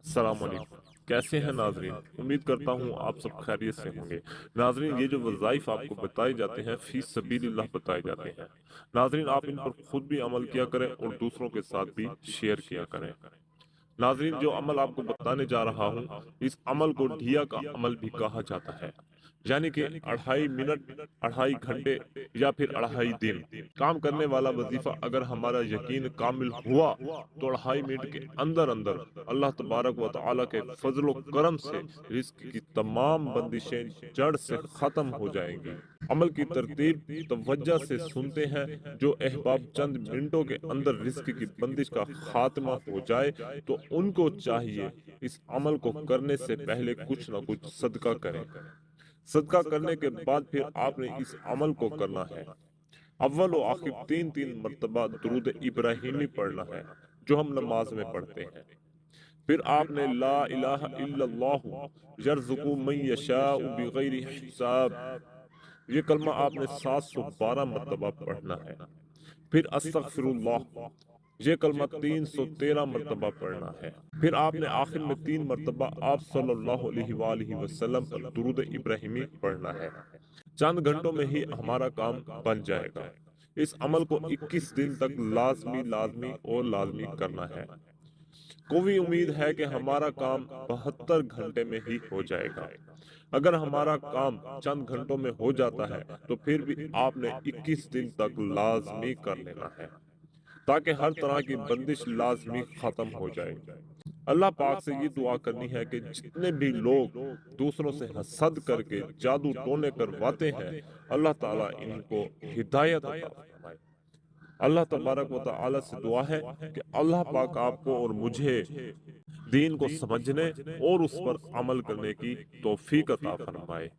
अस्सलाम वालेकुम। कैसे हैं नाजरीन? उम्मीद करता हूँ आप सब खैरियत से होंगे। नाजरीन, ये जो वज़ाइफ आपको बताए जाते हैं फी सबीलिल्लाह बताए जाते हैं। नाजरीन, आप इन पर खुद भी अमल किया करें और दूसरों के साथ भी शेयर किया करें। नाजरीन, जो अमल आपको बताने जा रहा हूँ, इस अमल को ढिया का अमल भी कहा जाता है। यानी कि 2.5 मिनट, 2.5 घंटे या फिर 2.5 दिन काम करने वाला वजीफा अगर हमारा यकीन कामिल हुआ तो 2.5 मिनट के अंदर अंदर अल्लाह तबारक व तआला के फजलो करम से रिस्क की तमाम बंदिशें जड़ से खत्म हो जाएंगी। अमल की तरतीब तवज्जो से सुनते हैं। जो अहबाब चंद मिनटों के अंदर रिस्क की बंदिश का खात्मा हो जाए तो उनको चाहिए इस अमल को करने से पहले कुछ ना कुछ सदका करें। सदका करने के बाद फिर आपने इस अमल को करना है। अव्वल व आखिर 3-3 मरतबा दुरूद इब्राहिमी पढ़ना है, जो हम नमाज में पढ़ते हैं। फिर आपने ला इलाहा इल्लल्लाहु यर्ज़ुकु मन यशाउ बिगैरि हिसाब, ये कलमा आपने 712 मरतबा पढ़ना है। फिर अस्तगफिरुल्लाह, ये कलमा 313 मरतबा पढ़ना है। फिर आपने आखिर में 3 मरतबा आप सल्लल्लाहु अलैहि वसल्लम पर दुरूद इब्राहिमी पढ़ना है। चंद घंटों में ही हमारा काम बन जाएगा। इस अमल को 21 दिन तक लाजमी लाजमी और लाजमी करना है। कोई उम्मीद है कि हमारा काम 72 घंटे में ही हो जाएगा। अगर हमारा काम चंद घंटों में हो जाता है तो फिर भी आपने 21 दिन तक लाजमी कर लेना है, ताकि हर तरह की बंदिश लाजमी खत्म हो जाए। अल्लाह पाक से ये दुआ करनी है कि जितने भी लोग दूसरों से हसद करके जादू टोने करवाते हैं, अल्लाह ताला इनको हिदायत अता फरमाए। अल्लाह तबारक व तआला से दुआ है कि अल्लाह पाक आपको और मुझे दीन को समझने और उस पर अमल करने की तौफीक अता फरमाए।